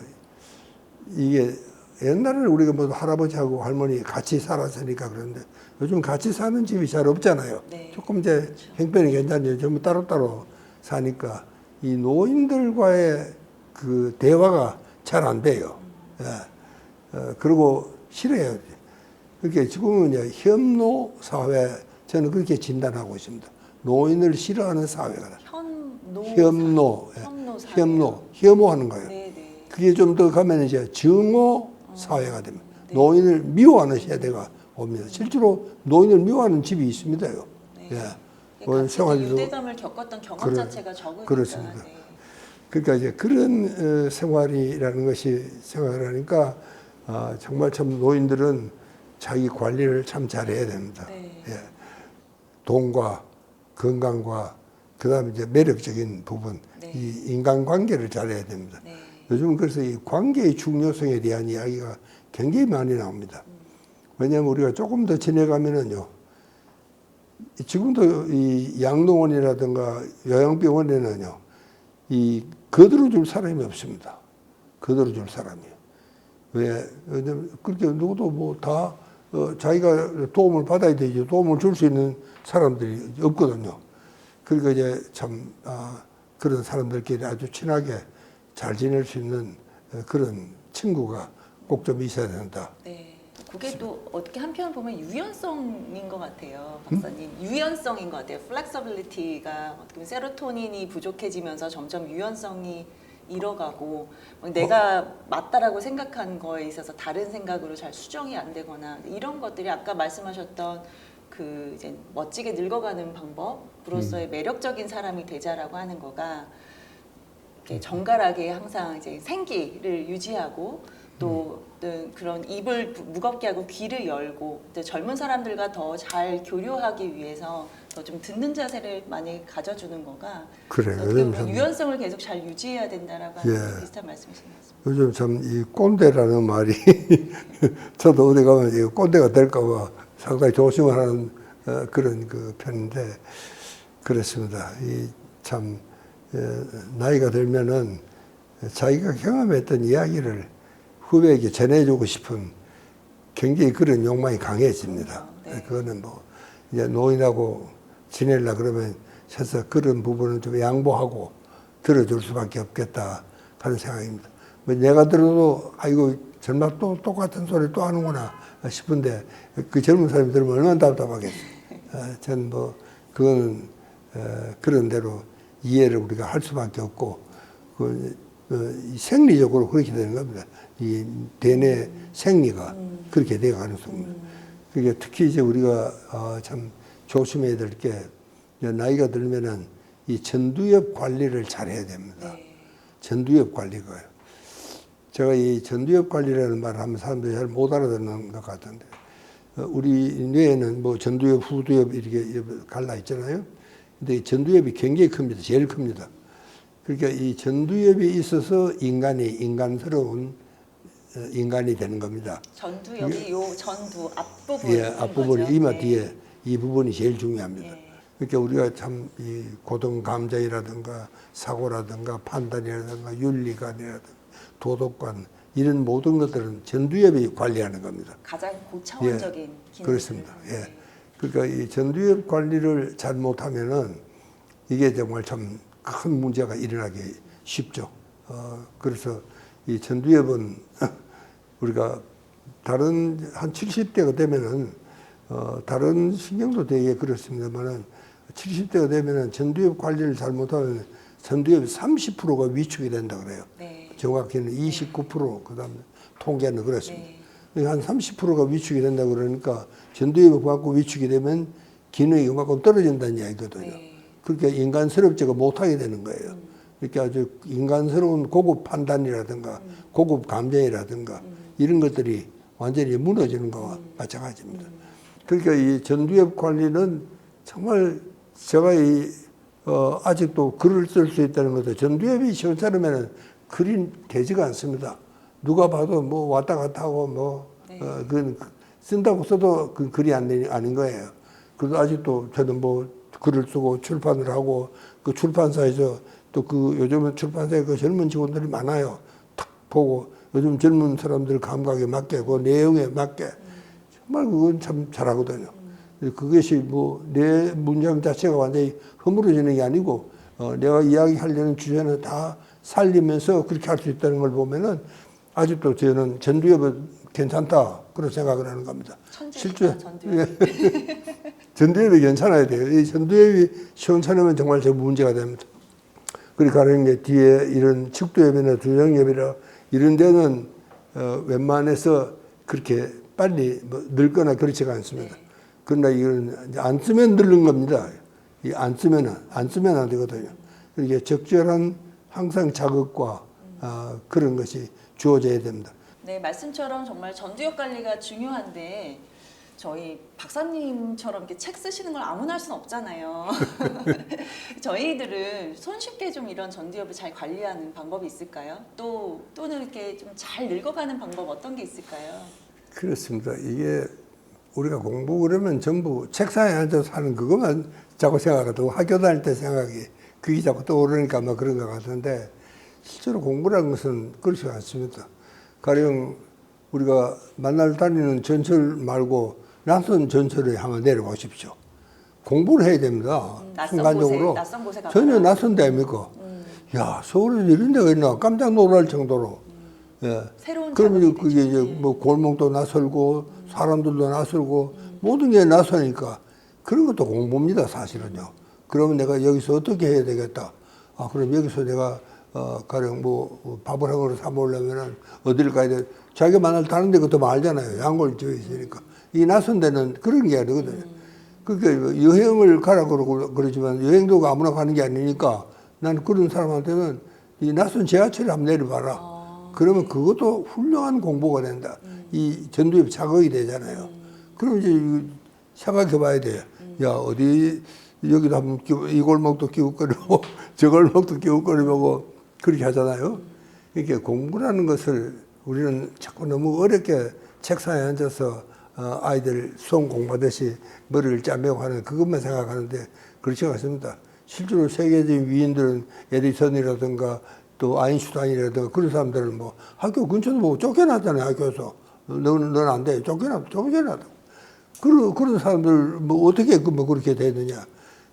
이게 옛날에는 우리가 뭐 할아버지하고 할머니 같이 살았으니까 그런데 요즘 같이 사는 집이 잘 없잖아요. 네. 조금 이제 그렇죠. 형편이 괜찮지 전부 따로따로 사니까 이 노인들과의 그 대화가 잘 안 돼요. 예. 그리고 싫어요. 그렇게 지금은 이제 혐노 사회 저는 그렇게 진단하고 있습니다. 노인을 싫어하는 사회가 혐노, 혐오하는 거예요. 네, 네. 그게 좀 더 가면 이제 증오 사회가 됩니다. 네. 노인을 미워하는 세대가 옵니다. 실제로 노인을 미워하는 집이 있습니다요. 네. 예. 같이 생활도 유대감을 겪었던 경험 자체가 적으니까. 그렇습니다. 네. 그러니까 이제 그런 생활이라는 것이 생각을 하니까 정말 참 노인들은 자기 관리를 참 잘해야 됩니다. 네. 예. 돈과 건강과 그다음에 이제 매력적인 부분, 네. 이 인간관계를 잘해야 됩니다. 네. 요즘은 그래서 이 관계의 중요성에 대한 이야기가 굉장히 많이 나옵니다. 왜냐하면 우리가 조금 더 지내가면은요, 지금도 이 양로원이라든가 요양병원에는요, 이 거들어줄 사람이 없습니다. 거들어줄 사람이요. 왜냐면 그렇게 누구도 뭐 다 자기가 도움을 받아야 되지 도움을 줄 수 있는 사람들이 없거든요. 그러니까 이제 참 그런 사람들끼리 아주 친하게 잘 지낼 수 있는 그런 친구가 꼭 좀 있어야 된다. 네. 그게 또 어떻게 한편 보면 유연성인 것 같아요, 박사님. 유연성인 것 같아요. 플렉서빌리티가 어떻게 보면 세로토닌이 부족해지면서 점점 유연성이 잃어가고 내가 맞다라고 생각한 거에 있어서 다른 생각으로 잘 수정이 안 되거나 이런 것들이 아까 말씀하셨던 그 이제 멋지게 늙어가는 방법으로서의 매력적인 사람이 되자라고 하는 거가 이렇게 정갈하게 항상 이제 생기를 유지하고 또 그런 입을 무겁게 하고 귀를 열고 젊은 사람들과 더 잘 교류하기 위해서 더 그래서 좀 듣는 자세를 많이 가져주는 거가 그래요. 어떻게 요즘 보면 참, 유연성을 계속 잘 유지해야 된다라고 하는 예. 비슷한 말씀이신 것 같습니다. 요즘 참 이 꼰대라는 말이 저도 어디 가면 이 꼰대가 될까봐 상당히 조심을 하는 그런 그 편인데 그렇습니다. 이 참 나이가 들면은 자기가 경험했던 이야기를 후배에게 전해주고 싶은 굉장히 그런 욕망이 강해집니다. 네. 그거는 뭐 이제 노인하고 지내려 그러면 해서 그런 부분은 좀 양보하고 들어줄 수밖에 없겠다 하는 생각입니다. 뭐 내가 들어도 아이고 젊어 또 똑같은 소리 또 하는구나 싶은데 그 젊은 사람이 들으면 얼마나 답답하겠어요. 전 뭐 그거는 그런 대로 이해를 우리가 할 수밖에 없고 이 생리적으로 그렇게 되는 겁니다. 이 대뇌 생리가 그렇게 되어 가는 겁니다. 그게 특히 이제 우리가 참 조심해야 될 게 나이가 들면은 이 전두엽 관리를 잘 해야 됩니다. 네. 전두엽 관리가요. 제가 이 전두엽 관리라는 말을 하면 사람들이 잘 못 알아듣는 것 같은데 우리 뇌에는 뭐 전두엽, 후두엽 이렇게 갈라 있잖아요. 근데 이 전두엽이 굉장히 큽니다. 제일 큽니다. 그러니까 이 전두엽이 있어서 인간이 인간스러운 인간이 되는 겁니다. 전두엽이 요 전두 앞부분 예, 앞부분이 이마 네. 뒤에 이 부분이 제일 중요합니다. 예. 그러니까 우리가 참 이 고등 감정이라든가 사고라든가 판단이라든가 윤리관이라든가 도덕관 이런 모든 것들은 전두엽이 관리하는 겁니다. 가장 고차원적인 기능 그렇습니다. 예. 그러니까 이 전두엽 관리를 잘못하면은 이게 정말 참 큰 문제가 일어나기 쉽죠. 그래서 이 전두엽은 우리가 다른 한 70대가 되면은 다른 신경도 되게 그렇습니다만은 70대가 되면은 전두엽 관리를 잘못하면 전두엽 30%가 위축이 된다 그래요. 네. 정확히는 29%, 그다음에 통계는 그렇습니다. 네. 한 30%가 위축이 된다 그러니까 전두엽이 갖고 위축이 되면 기능이 그만큼 떨어진다는 이야기거든요. 네. 그렇게 인간스럽지가 못하게 되는 거예요. 이렇게 아주 인간스러운 고급 판단이라든가 고급 감정이라든가 이런 것들이 완전히 무너지는 것과 마찬가지입니다. 그러니까 이 전두엽 관리는 정말 제가 아직도 글을 쓸 수 있다는 것도 전두엽이 시원찮으면 글이 되지가 않습니다. 누가 봐도 뭐 왔다 갔다 하고 뭐 네. 그건 쓴다고 써도 그 글이 아닌 거예요. 그래도 아직도 저는 뭐 글을 쓰고 출판을 하고 그 출판사에서 또 그 요즘은 출판사에 그 젊은 직원들이 많아요. 탁 보고 요즘 젊은 사람들 감각에 맞게 그 내용에 맞게 정말 그건 참 잘하거든요. 그것이 뭐 내 문장 자체가 완전히 허물어지는 게 아니고 내가 이야기하려는 주제는 다 살리면서 그렇게 할 수 있다는 걸 보면은 아직도 저는 전두엽은 괜찮다 그런 생각을 하는 겁니다. 실제 전두엽. 전두엽이 괜찮아야 돼요. 이 전두엽이 시원찮으면 정말 저 문제가 됩니다. 그러니까 하는 게 뒤에 이런 측두엽이나 두정엽이나 이런 데는 웬만해서 그렇게 빨리 뭐 늙거나 그렇지가 않습니다. 네. 그러나 이건 안 쓰면 늙는 겁니다. 이 안 쓰면 안 되거든요. 이게 적절한 항상 자극과 그런 것이 주어져야 됩니다. 네, 말씀처럼 정말 전두엽 관리가 중요한데 저희 박사님처럼 이렇게 책 쓰시는 걸 아무나 할 수는 없잖아요. 저희들은 손쉽게 좀 이런 전두엽을 잘 관리하는 방법이 있을까요? 또는 이렇게 좀 잘 늙어가는 방법 어떤 게 있을까요? 그렇습니다. 이게 우리가 공부 그러면 전부 책상에 앉아서 하는 그것만 자꾸 생각하고 학교 다닐 때 생각이 그게 자꾸 떠오르니까 막 그런 것 같은데 실제로 공부라는 것은 그렇지 않습니다. 가령 우리가 만날 다니는 전철 말고 낯선 전철에 한번 내려보십시오. 공부를 해야 됩니다. 순간적으로. 낯선 곳에 가거나. 전혀 낯선 데 아닙니까? 야, 서울에 이런 데가 있나 깜짝 놀랄 정도로. 예. 새로운 그러면 자극이 그게 되죠. 이제 뭐 골목도 낯설고 사람들도 낯설고 모든 게 낯서니까 그런 것도 공부입니다, 사실은요. 그러면 내가 여기서 어떻게 해야 되겠다. 그럼 여기서 내가 가령 뭐 밥을 한 그릇 사 먹으려면은 어디를 가야 돼? 자기가 만날 다른 데 것도 알잖아요. 양골 지어 있으니까. 이 낯선 데는 그런 게 아니거든요. 그러니까 여행을 가라고 그러지만 여행도 아무나 가는 게 아니니까 나는 그런 사람한테는 이 낯선 지하철에 한번 내려봐라. 그러면 그것도 훌륭한 공부가 된다. 이 전두엽 자극이 되잖아요. 그럼 이제 생각해 봐야 돼요. 야, 어디 여기도 한번 이 골목도 기웃거리고 저 골목도 기웃거리고 그렇게 하잖아요. 이렇게 공부라는 것을 우리는 자꾸 너무 어렵게 책상에 앉아서 아이들 수험 공부하듯이 머리를 짜매고 하는 그것만 생각하는데 그렇지 않습니다. 실제로 세계적인 위인들은 에디슨이라든가 또 아인슈타인이라든가 그런 사람들은 뭐 학교 근처도 보고 쫓겨났잖아요. 학교에서 넌 안 돼. 쫓겨나다. 그런 사람들 뭐 어떻게 뭐 그렇게 되느냐.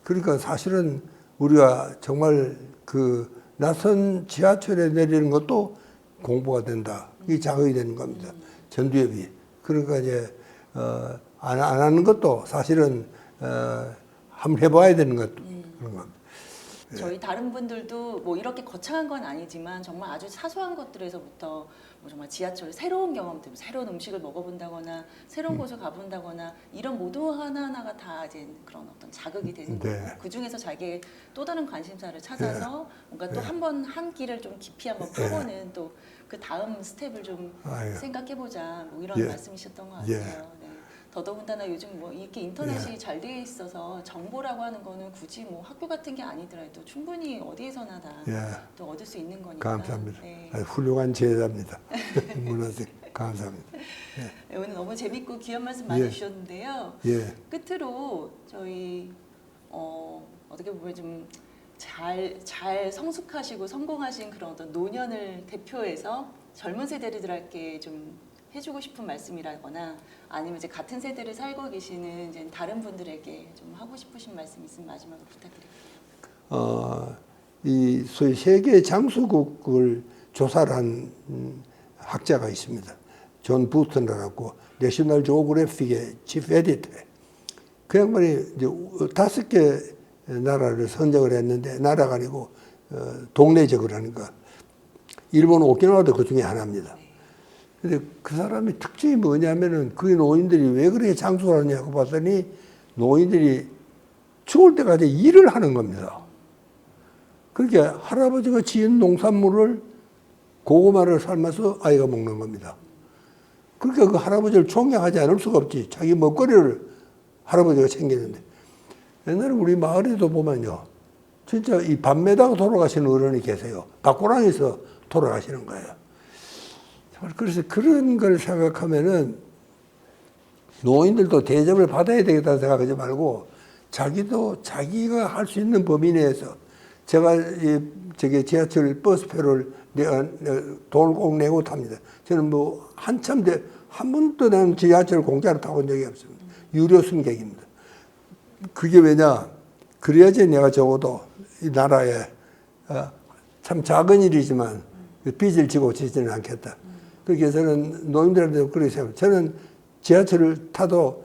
그러니까 사실은 우리가 정말 그 낯선 지하철에 내리는 것도 공부가 된다. 이게 자극이 되는 겁니다. 전두엽이. 그러니까 이제 안 하는 것도 사실은 한번 해봐야 되는 것도 그런 겁니다. 저희 다른 분들도 뭐 이렇게 거창한 건 아니지만 정말 아주 사소한 것들에서부터 뭐 정말 지하철 새로운 경험들, 새로운 음식을 먹어본다거나 새로운 곳을 가본다거나 이런 모두 하나하나가 다 이제 그런 어떤 자극이 되는 거고 그 중에서 자기의 또 다른 관심사를 찾아서 뭔가 또 한 길을 좀 깊이 한번 펴보는 또 그 다음 스텝을 좀 생각해보자 뭐 이런 말씀이셨던 것 같아요. 네. 더더군다나 요즘 뭐 이렇게 인터넷이 잘 돼 있어서 정보라고 하는 거는 굳이 뭐 학교 같은 게 아니더라도 충분히 어디에서나 다 또 얻을 수 있는 거니까. 감사합니다. 네. 훌륭한 제자입니다. 물론씩 감사합니다. 네, 오늘 너무 재밌고 귀한 말씀 많이 주셨는데요. 끝으로 저희 어떻게 보면 좀 잘 성숙하시고 성공하신 그런 어떤 노년을 대표해서 젊은 세대들에게 좀 해주고 싶은 말씀이라거나 아니면 이제 같은 세대를 살고 계시는 이제 다른 분들에게 좀 하고 싶으신 말씀 있으면 마지막으로 부탁드릴게요. 이 소위 세계 장수국을 조사를 한 학자가 있습니다. 존 부스턴이라고 내셔널 지오그래픽의 치프 에디터예요. 그 양반이 이제 5개 나라를 선정을 했는데 나라가 아니고 동네적으로 하니까 일본 오키나와도 그 중에 하나입니다. 근데 그 사람의 특징이 뭐냐면은 그 노인들이 왜 그렇게 장수를 하냐고 봤더니 노인들이 죽을 때까지 일을 하는 겁니다. 그렇게 할아버지가 지은 농산물을 고구마를 삶아서 아이가 먹는 겁니다. 그러니까 그 할아버지를 존경하지 않을 수가 없지. 자기 먹거리를 할아버지가 챙기는데. 옛날에 우리 마을에도 보면요. 진짜 이 밤매다가 돌아가시는 어른이 계세요. 밭고랑에서 돌아가시는 거예요. 그래서 그런 걸 생각하면은 노인들도 대접을 받아야 되겠다는 생각하지 말고 자기도 자기가 할 수 있는 범위 내에서 제가 저기 지하철 버스표를 돈을 꼭 내고 탑니다. 저는 뭐 한 번도 나는 지하철 공짜로 타본 적이 없습니다. 유료 승객입니다. 그게 왜냐? 그래야지 내가 적어도 이 나라에 참 작은 일이지만 빚을 지고 지지는 않겠다. 그렇게 저는 노인들한테도 그렇게 생각합니다. 저는 지하철을 타도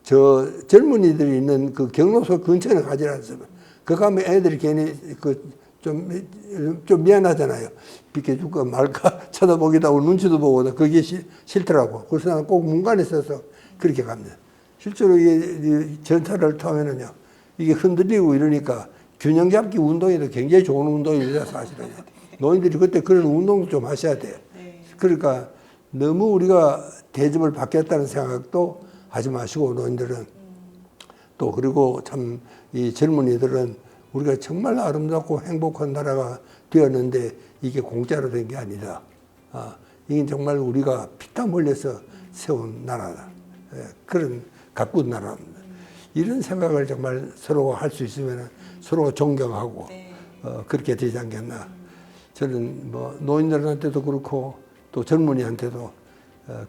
저 젊은이들이 있는 그 경로소 근처에는 가지 않습니다. 그 가면 애들이 괜히 좀 미안하잖아요. 비켜줄까 말까 쳐다보기도 하고 눈치도 보고 그게 싫더라고. 그래서 나는 꼭 문간에 서서 그렇게 갑니다. 실제로 이 전차를 타면은요, 이게 흔들리고 이러니까 균형 잡기 운동에도 굉장히 좋은 운동입니다, 사실은. 노인들이 그때 그런 운동도 좀 하셔야 돼요. 그러니까 너무 우리가 대접을 받겠다는 생각도 하지 마시고, 노인들은. 또, 그리고 참, 이 젊은이들은 우리가 정말 아름답고 행복한 나라가 되었는데 이게 공짜로 된 게 아니다. 이게 정말 우리가 피땀 흘려서 세운 나라다. 그런 가꾼 나라입니다. 이런 생각을 정말 서로가 할 수 있으면 서로가 존경하고 그렇게 되지 않겠나. 저는 뭐 노인들한테도 그렇고 또 젊은이한테도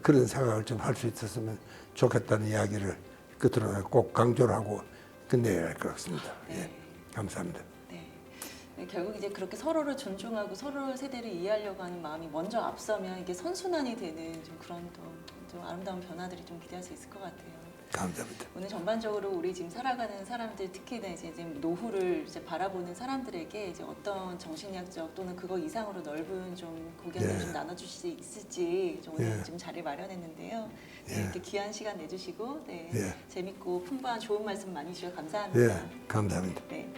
그런 생각을 좀 할 수 있었으면 좋겠다는 이야기를 끝으로 꼭 강조를 하고 끝내야 할 것 같습니다. 예, 감사합니다. 네, 결국 이제 그렇게 서로를 존중하고 서로 세대를 이해하려고 하는 마음이 먼저 앞서면 이게 선순환이 되는 좀 그런 좀 아름다운 변화들이 좀 기대할 수 있을 것 같아요. 감사합니다. 오늘 전반적으로 우리 지금 살아가는 사람들, 특히나 이제 노후를 이제 바라보는 사람들에게 이제 어떤 정신의학적 또는 그거 이상으로 넓은 좀 고견을 좀 나눠주실 수 있을지 좀 오늘 좀 자리를 마련했는데요. 네, 이렇게 귀한 시간 내주시고 재밌고 풍부한 좋은 말씀 많이 주셔서 감사합니다. 감사합니다. 네.